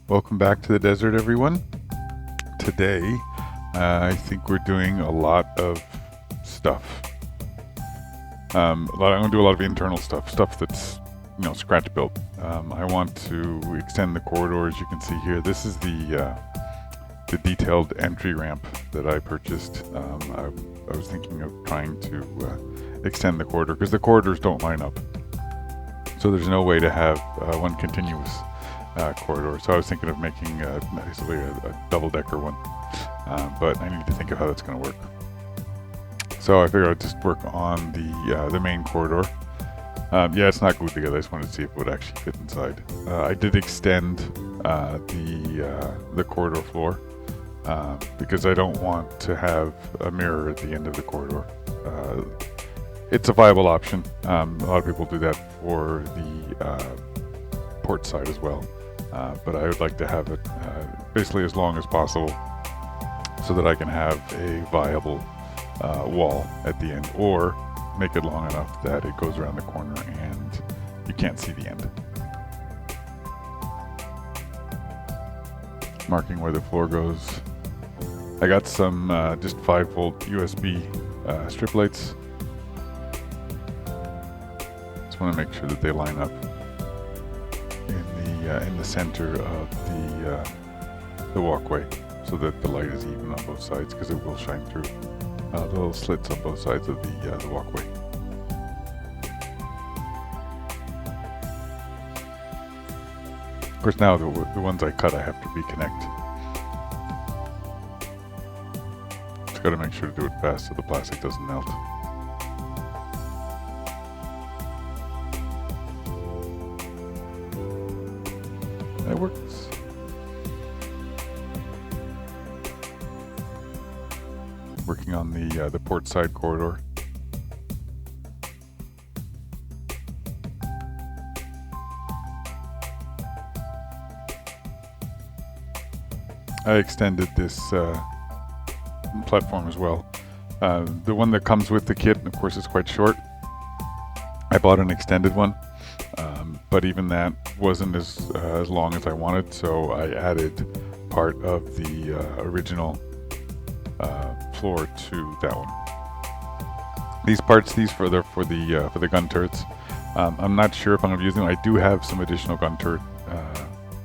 Welcome back to the desert, everyone. Today, I think we're doing a lot of stuff. I'm going to do a lot of internal stuff that's, scratch built. I want to extend the corridor, as you can see here. This is the detailed entry ramp that I purchased. I was thinking of trying to extend the corridor because the corridors don't line up. So there's no way to have one continuous corridor. So I was thinking of making basically a double-decker one, but I need to think of how that's going to work. So I figured I'd just work on the main corridor. Yeah, it's not glued together. I just wanted to see if it would actually fit inside. I did extend the corridor floor because I don't want to have a mirror at the end of the corridor. It's a viable option. A lot of people do that for the port side as well. But I would like to have it basically as long as possible so that I can have a viable wall at the end, or make it long enough that it goes around the corner and you can't see the end. Marking where the floor goes. I got some just 5-volt USB strip lights. Just want to make sure that they line up in the center of the walkway, so that the light is even on both sides, because it will shine through the little slits on both sides of the walkway. Of course, now the ones I cut I have to reconnect. Just got to make sure to do it fast so the plastic doesn't melt. That works. Working on the port side corridor. I extended this platform as well. The one that comes with the kit, of course, is quite short. I bought an extended one. But even that wasn't as long as I wanted, so I added part of the original floor to that one. These parts, for the gun turrets. I'm not sure if I'm going to use them. I do have some additional gun turret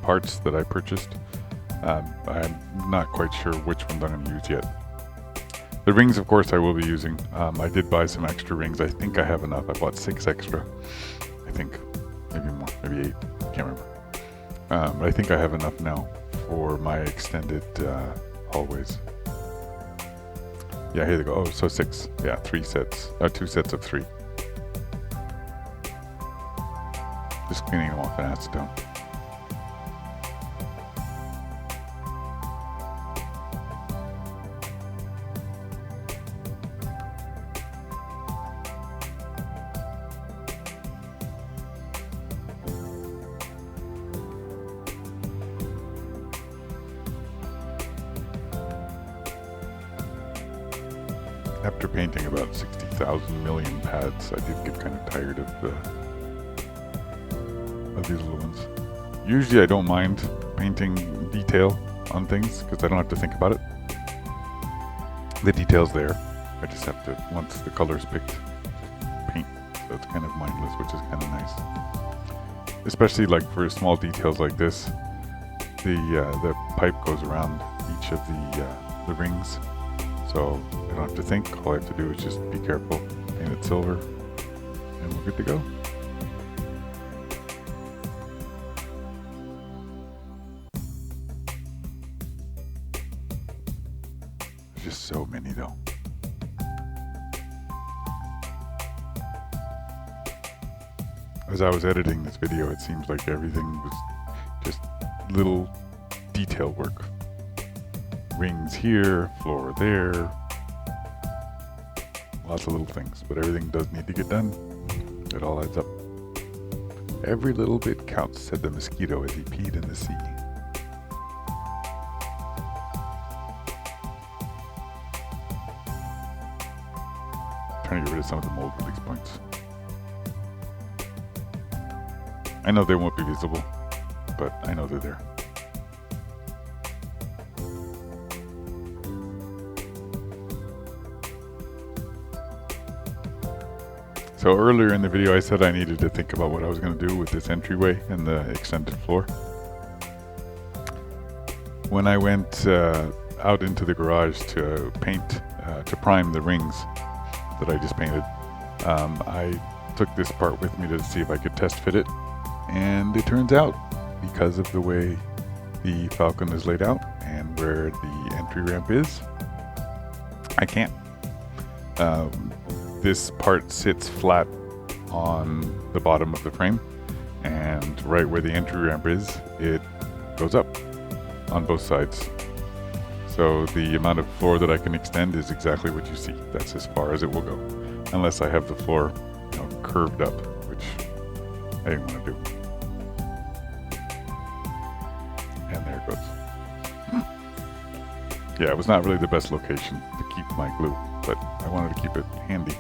parts that I purchased. I'm not quite sure which ones I'm going to use yet. The rings, of course, I will be using. I did buy some extra rings. I think I have enough. I bought 6 extra. I think. Maybe more, maybe 8, can't remember. But I think I have enough now for my extended hallways. Yeah, here they go. Oh, so 6. Yeah, 3 sets. 2 sets of 3. Just cleaning them off in acetone. After painting about 60,000 million pads, I did get kind of tired of these little ones. Usually I don't mind painting detail on things because I don't have to think about it. The detail's there. I just have to, once the color's picked, paint. So it's kind of mindless, which is kind of nice. Especially like for small details like this, the pipe goes around each of the rings. So I don't have to think. All I have to do is just be careful, paint it silver, and we're good to go. There's just so many though. As I was editing this video, it seems like everything was just little detail work. Rings here, floor there. Lots of little things, but everything does need to get done. It all adds up. Every little bit counts, said the mosquito as he peed in the sea. Trying to get rid of some of the mold release points. I know they won't be visible, but I know they're there. So earlier in the video I said I needed to think about what I was going to do with this entryway and the extended floor. When I went out into the garage to paint, to prime the rings that I just painted, I took this part with me to see if I could test fit it, and it turns out, because of the way the Falcon is laid out and where the entry ramp is, I can't. This part sits flat on the bottom of the frame, and right where the entry ramp is, it goes up on both sides. So the amount of floor that I can extend is exactly what you see. That's as far as it will go, unless I have the floor, curved up, which I didn't want to do. And there it goes. Yeah, it was not really the best location to keep my glue, but I wanted to keep it handy.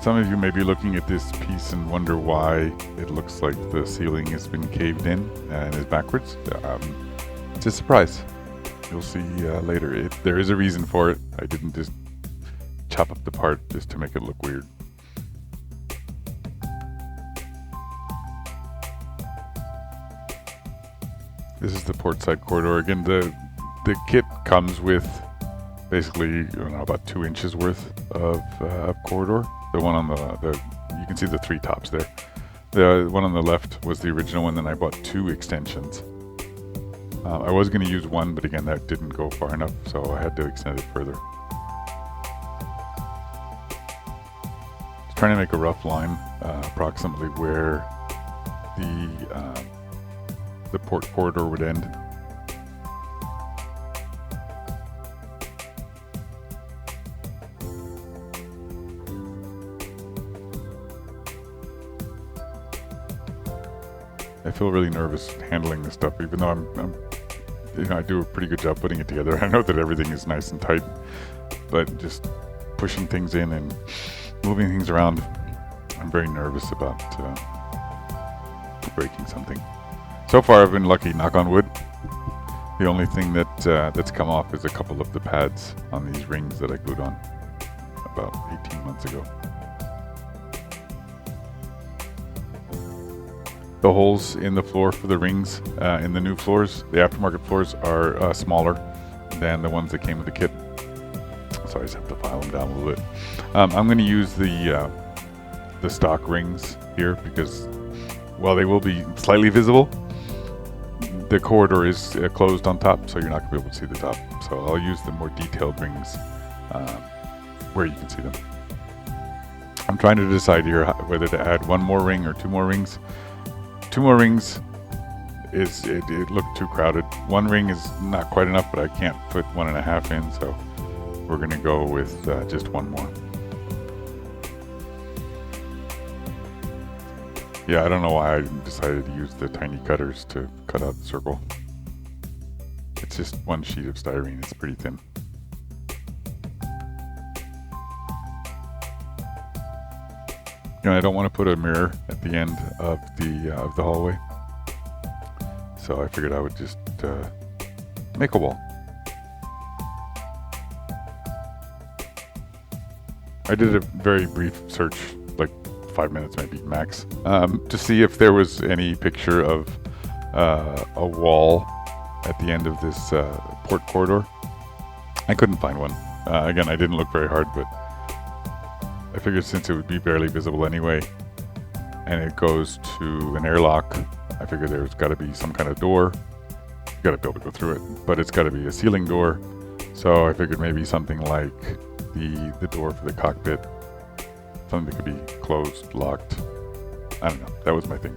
Some of you may be looking at this piece and wonder why it looks like the ceiling has been caved in and is backwards. It's a surprise. You'll see later. There is a reason for it. I didn't just chop up the part just to make it look weird. This is the port side corridor. Again, the kit comes with basically about 2 inches worth of corridor. The one on the you can see the 3 tops there. The one on the left was the original one, then I bought 2 extensions. I was going to use one, but again, that didn't go far enough, so I had to extend it further. Just trying to make a rough line, approximately where the port corridor would end. I feel really nervous handling this stuff, even though I do a pretty good job putting it together. I know that everything is nice and tight, but just pushing things in and moving things around, I'm very nervous about breaking something. So far, I've been lucky, knock on wood. The only thing that's come off is a couple of the pads on these rings that I glued on about 18 months ago. The holes in the floor for the rings in the new floors, the aftermarket floors, are smaller than the ones that came with the kit. So I just have to file them down a little bit. I'm going to use the stock rings here because while they will be slightly visible, the corridor is closed on top, so you're not going to be able to see the top. So I'll use the more detailed rings where you can see them. I'm trying to decide here whether to add 1 more ring or 2 more rings. 2 more rings it looked too crowded. 1 ring is not quite enough, but I can't put 1.5 in, so we're going to go with just 1 more. Yeah, I don't know why I decided to use the tiny cutters to cut out the circle. It's just 1 sheet of styrene. It's pretty thin. I don't want to put a mirror at the end of the hallway, so I figured I would just make a wall. I did a very brief search, like 5 minutes maybe max, to see if there was any picture of a wall at the end of this port corridor. I couldn't find one. Again, I didn't look very hard, but I figured since it would be barely visible anyway, and it goes to an airlock, I figured there's got to be some kind of door. You got to be able to go through it, but it's got to be a ceiling door. So I figured maybe something like the door for the cockpit, something that could be closed, locked. I don't know. That was my thing.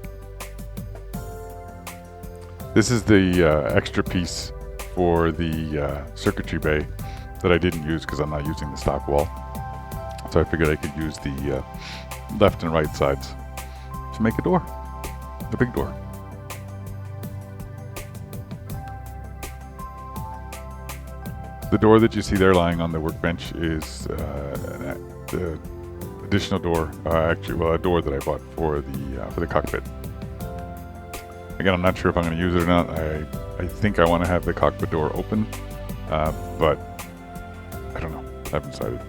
This is the extra piece for the circuitry bay that I didn't use because I'm not using the stock wall. So I figured I could use the left and right sides to make a door, a big door. The door that you see there lying on the workbench is the additional door, a door that I bought for the cockpit. Again, I'm not sure if I'm going to use it or not. I think I want to have the cockpit door open, but I don't know. I haven't decided.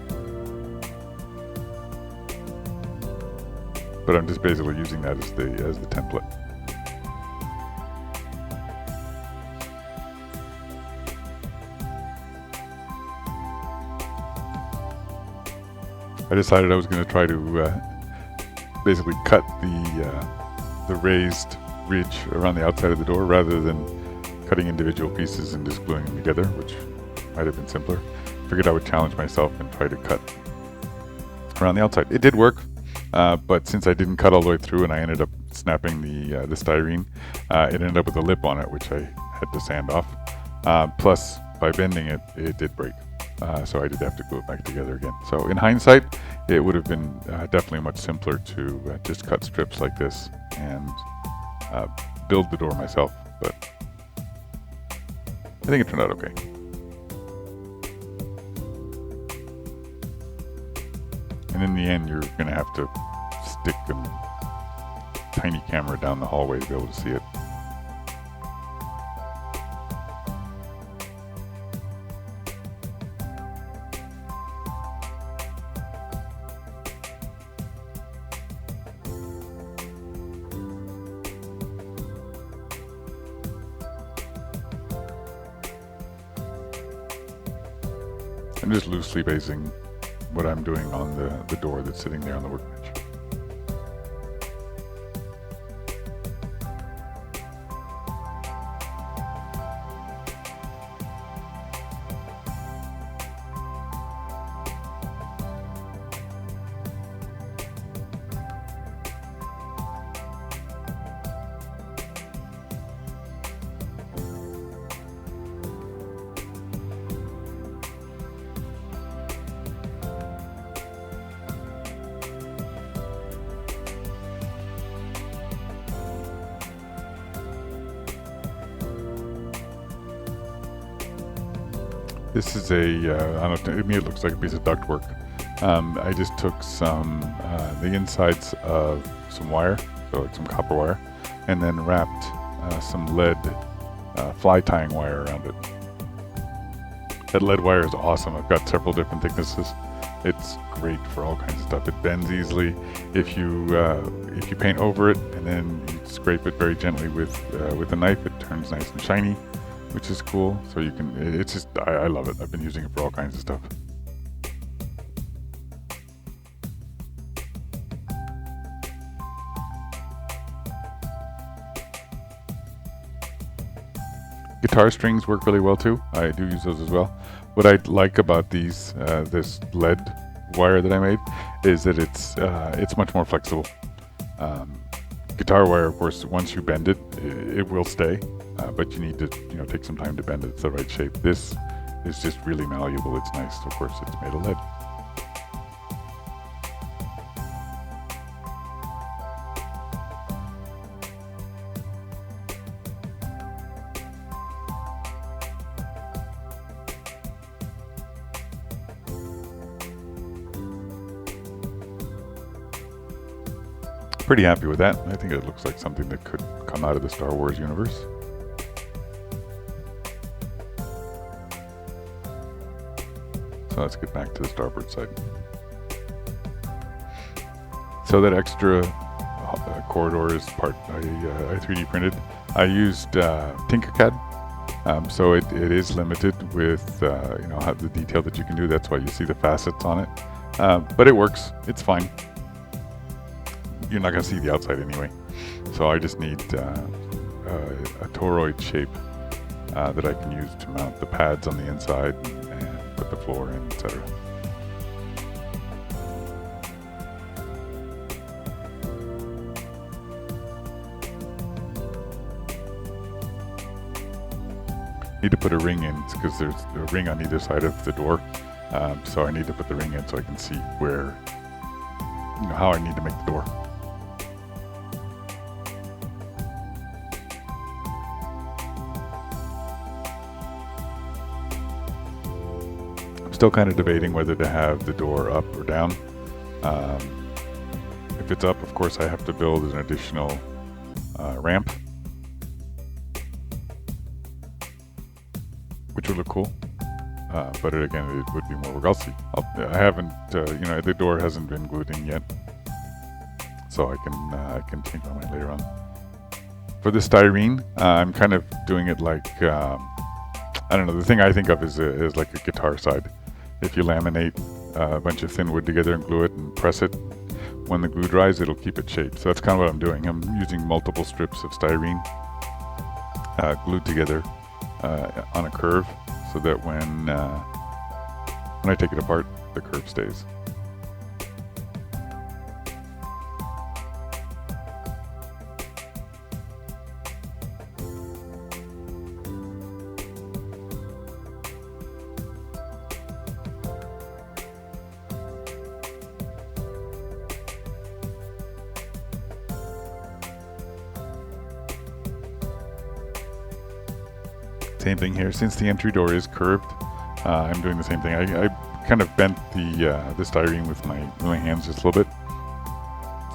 But I'm just basically using that as the template. I decided I was going to try to basically cut the raised ridge around the outside of the door rather than cutting individual pieces and just gluing them together, which might have been simpler. Figured I would challenge myself and try to cut around the outside. It did work, but since I didn't cut all the way through and I ended up snapping the styrene, it ended up with a lip on it, which I had to sand off. Plus, by bending it, it did break. So I did have to glue it back together again. So in hindsight, it would have been definitely much simpler to just cut strips like this and build the door myself. But I think it turned out okay. And in the end, you're going to have to stick a tiny camera down the hallway to be able to see it. I'm just loosely basing what I'm doing on the door that's sitting there on the workbench. This is I don't know, to me it looks like a piece of ductwork. I just took some, the insides of some wire, so like some copper wire, and then wrapped some lead fly tying wire around it. That lead wire is awesome. I've got several different thicknesses. It's great for all kinds of stuff. It bends easily. If you paint over it and then you scrape it very gently with a knife, it turns nice and shiny, which is cool. So you can, it's just, I love it. I've been using it for all kinds of stuff. Guitar strings work really well too. I do use those as well. What I like about these, this lead wire that I made, is that it's much more flexible. Guitar wire, of course, once you bend it, it will stay, but you need to, take some time to bend it to the right shape. This is just really malleable. It's nice. Of course, it's made of lead. Pretty happy with that. I think it looks like something that could come out of the Star Wars universe. So let's get back to the starboard side. So that extra corridor is part I 3D printed. I used Tinkercad, so it is limited with how the detail that you can do. That's why you see the facets on it, but it works. It's fine. You're not going to see the outside anyway. So I just need a toroid shape that I can use to mount the pads on the inside and put the floor in, etc. Need to put a ring in because there's a ring on either side of the door. So I need to put the ring in so I can see where, how I need to make the door. Still kind of debating whether to have the door up or down. If it's up, of course, I have to build an additional ramp, which would look cool. but again, it would be more work. I'll see. I haven't, the door hasn't been glued in yet, so I can change my mind later on. For the styrene, I'm kind of doing it like, I don't know, the thing I think of is like a guitar side. If you laminate a bunch of thin wood together and glue it and press it, when the glue dries, it'll keep its shape. So that's kind of what I'm doing. I'm using multiple strips of styrene glued together on a curve, so that when I take it apart, the curve stays. Same thing here. Since the entry door is curved, I'm doing the same thing. I kind of bent the styrene with my hands just a little bit.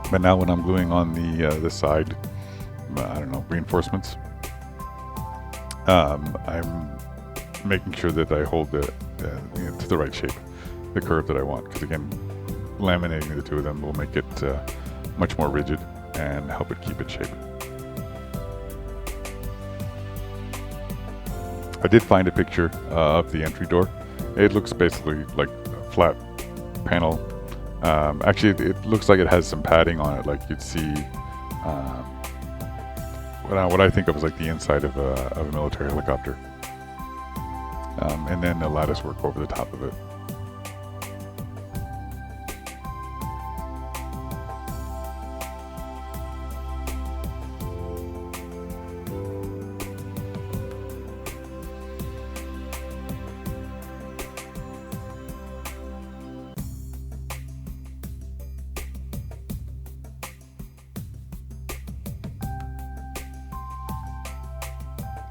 But now when I'm gluing on the side, I don't know, reinforcements, I'm making sure that I hold to the right shape, the curve that I want. Because again, laminating the two of them will make it much more rigid and help it keep its shape. I did find a picture of the entry door. It looks basically like a flat panel. Actually, it looks like it has some padding on it, like you'd see what I think of as like the inside of a military helicopter. And then the lattice work over the top of it.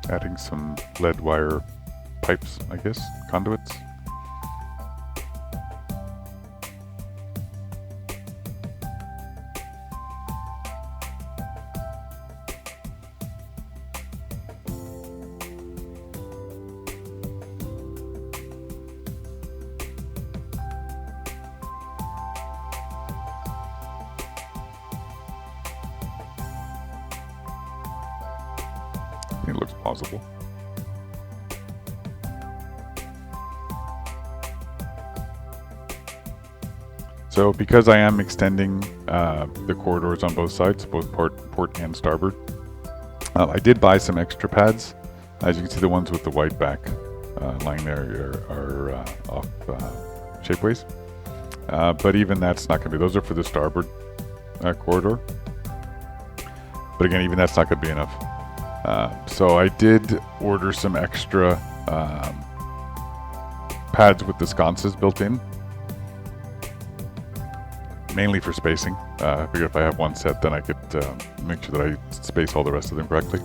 Adding some lead wire pipes, I guess, conduits. It looks plausible. So because I am extending the corridors on both sides, both port and starboard, I did buy some extra pads. As you can see, the ones with the white back lying there are off shapeways. But even that's not going to be, those are for the starboard corridor. But again, even that's not going to be enough. So I did order some extra pads with the sconces built in, mainly for spacing. I figured if I have one set, then I could make sure that I space all the rest of them correctly.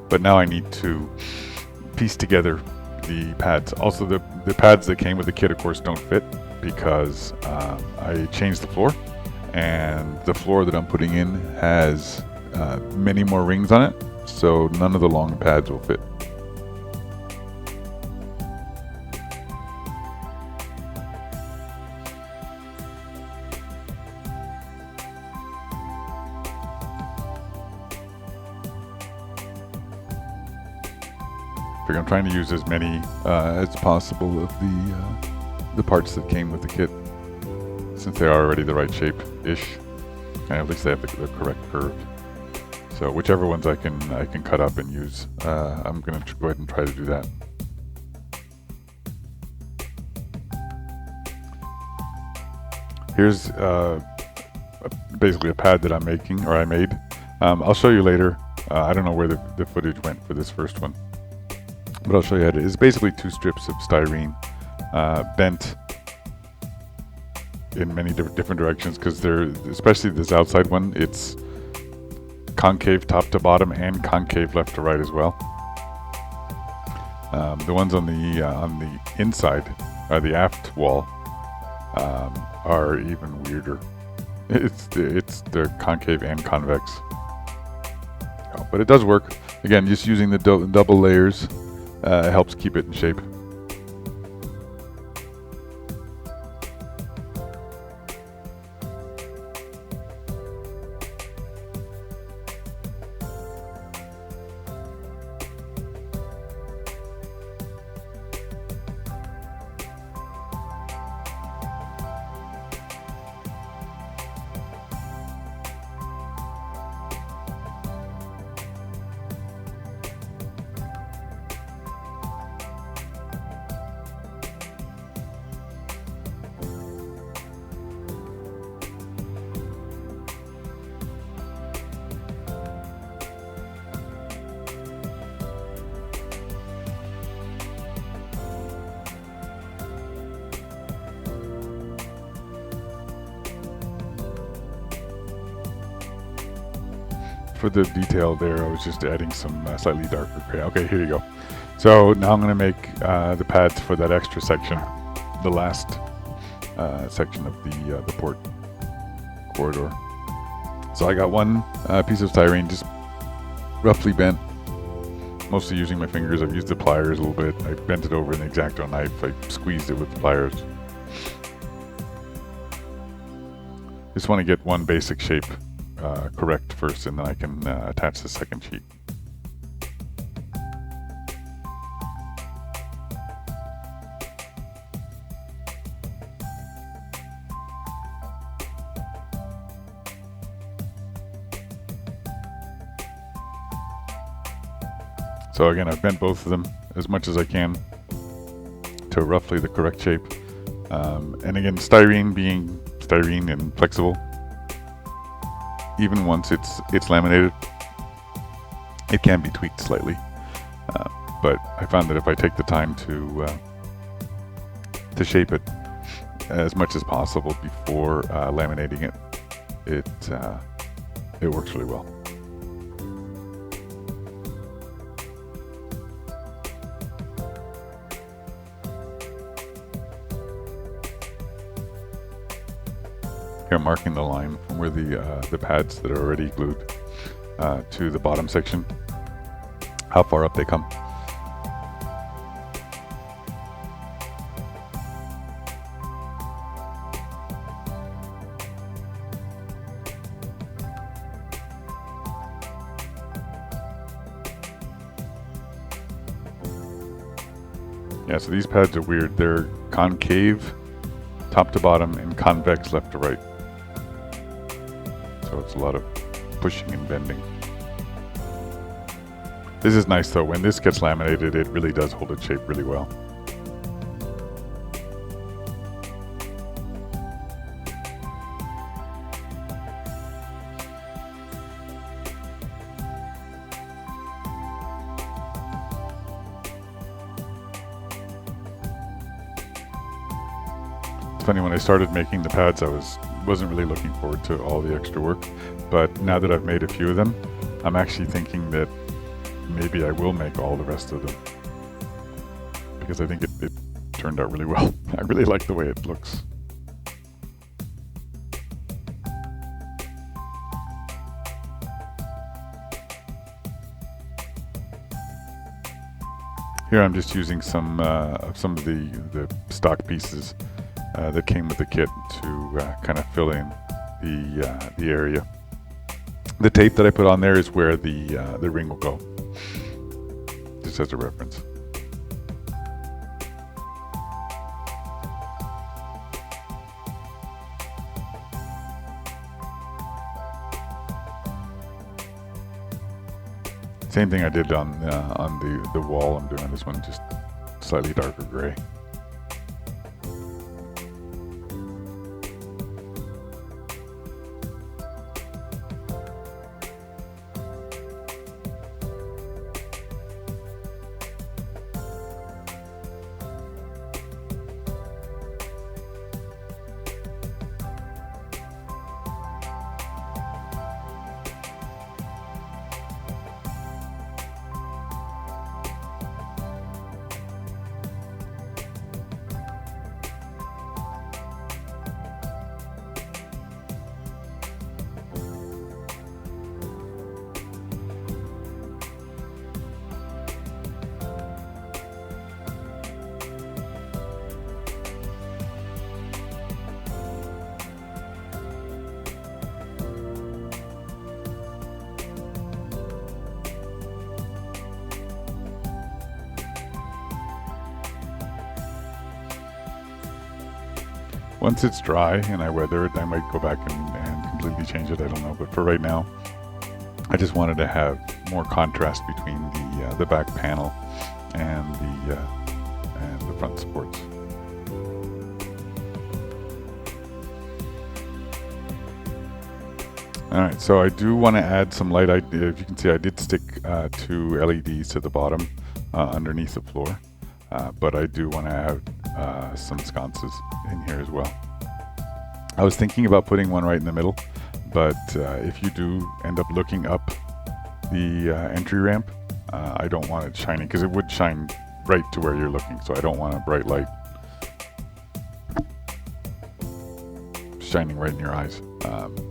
But now I need to piece together the pads. Also, the pads that came with the kit, of course, don't fit because I changed the floor, and the floor that I'm putting in has many more rings on it, so none of the long pads will fit. I'm trying to use as many as possible of the parts that came with the kit, since they are already the right shape-ish, and at least they have the correct curve. So whichever ones I can cut up and use, I'm going to go ahead and try to do that. Here's basically a pad that I'm making, or I made. I'll show you later. I don't know where the footage went for this first one, but I'll show you how it is. It's basically 2 strips of styrene bent in many different directions, because they're, especially this outside one, it's concave top to bottom and concave left to right as well. The ones on the inside, the aft wall, are even weirder. They're concave and convex, but it does work. Again, just using the double layers helps keep it in shape. for the detail there, I was just adding some slightly darker gray. Okay, here you go. So now I'm going to make the pads for that extra section, the last section of the port corridor. So I got one piece of styrene just roughly bent, mostly using my fingers. I've used the pliers a little bit. I bent it over an X-Acto knife. I squeezed it with the pliers. Just want to get one basic shape correct first, and then I can attach the second sheet. So again, I've bent both of them as much as I can to roughly the correct shape. And again, styrene being styrene and flexible, even once it's laminated, it can be tweaked slightly. But I found that if I take the time to shape it as much as possible before laminating it, it works really well. Here I'm marking the line from where the pads that are already glued to the bottom section, how far up they come. Yeah, so these pads are weird. They're concave top to bottom and convex left to right. So it's a lot of pushing and bending. This is nice though. When this gets laminated, it really does hold its shape really well. It's funny, when I started making the pads, I wasn't really looking forward to all the extra work, but now that I've made a few of them, I'm actually thinking that maybe I will make all the rest of them, because I think it turned out really well. I really like the way it looks. Here I'm just using some of the stock pieces that came with the kit to kind of fill in the area. The tape that I put on there is where the ring will go, just as a reference. Same thing I did on the wall. I'm doing this one just slightly darker gray. Once it's dry and I weather it, I might go back and completely change it. I don't know, but for right now, I just wanted to have more contrast between the back panel and the front supports. All right, so I do want to add some light. If you can see, I did stick 2 LEDs to the bottom underneath the floor, but I do want to add some sconces in here as well. I was thinking about putting one right in the middle, but if you do end up looking up the entry ramp. I don't want it shining because it would shine right to where you're looking, so I don't want a bright light shining right in your eyes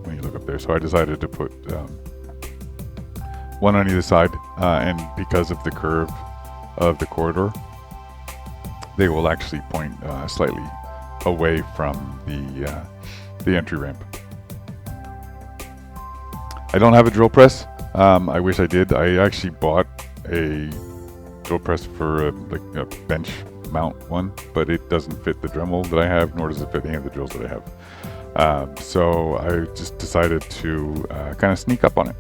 when you look up there. So I decided to put one on either side, and because of the curve of the corridor, they will actually point slightly away from the entry ramp. I don't have a drill press. I wish I did. I actually bought a drill press for like a bench mount one, but it doesn't fit the Dremel that I have, nor does it fit any of the drills that I have. So I just decided to kind of sneak up on it.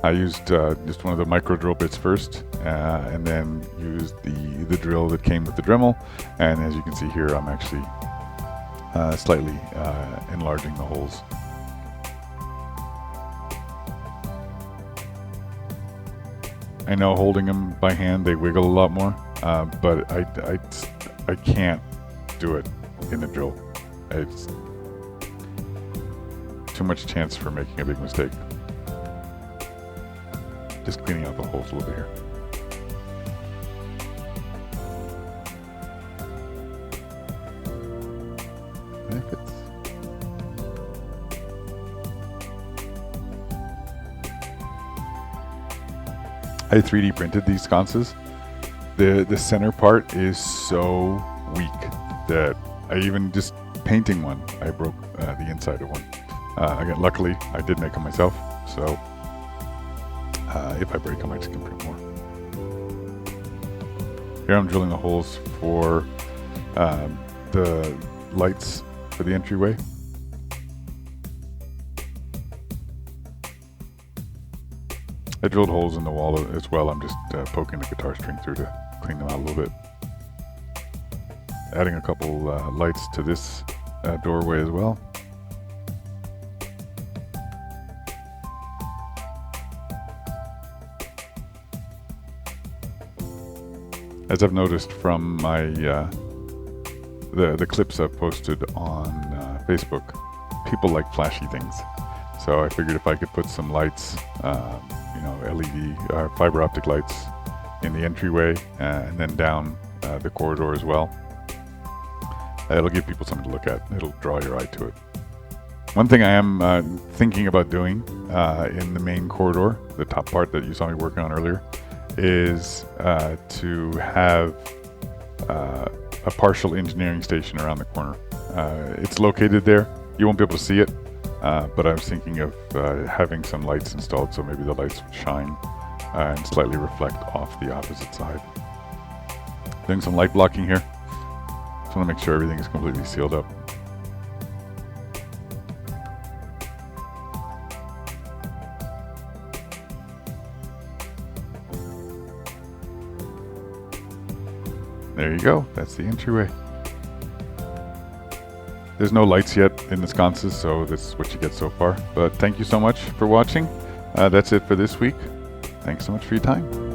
I used just one of the micro drill bits first, and then used the drill that came with the Dremel. And as you can see here, I'm actually slightly enlarging the holes. I know holding them by hand, they wiggle a lot more, but I can't do it in the drill. It's too much chance for making a big mistake. Just cleaning out the holes a little bit here. And it fits. I 3D printed these sconces. The center part is so weak that I even just painting one, I broke the inside of one. Again, luckily I did make them myself, so if I break them, I just can print more. Here I'm drilling the holes for the lights for the entryway. I drilled holes in the wall as well. I'm just poking the guitar string through to clean them out a little bit. Adding a couple lights to this doorway as well. As I've noticed from my the clips I've posted on Facebook, people like flashy things. So I figured if I could put some lights, you know, LED fiber optic lights in the entryway and then down the corridor as well, it'll give people something to look at. It'll draw your eye to it. One thing I am thinking about doing in the main corridor, the top part that you saw me working on earlier, is to have a partial engineering station around the corner. It's located there. You won't be able to see it, but I was thinking of having some lights installed so maybe the lights would shine and slightly reflect off the opposite side. Doing some light blocking here. Just want to make sure everything is completely sealed up. There you go, that's the entryway. There's no lights yet in the sconces, so this is what you get so far. But thank you so much for watching. That's it for this week. Thanks so much for your time.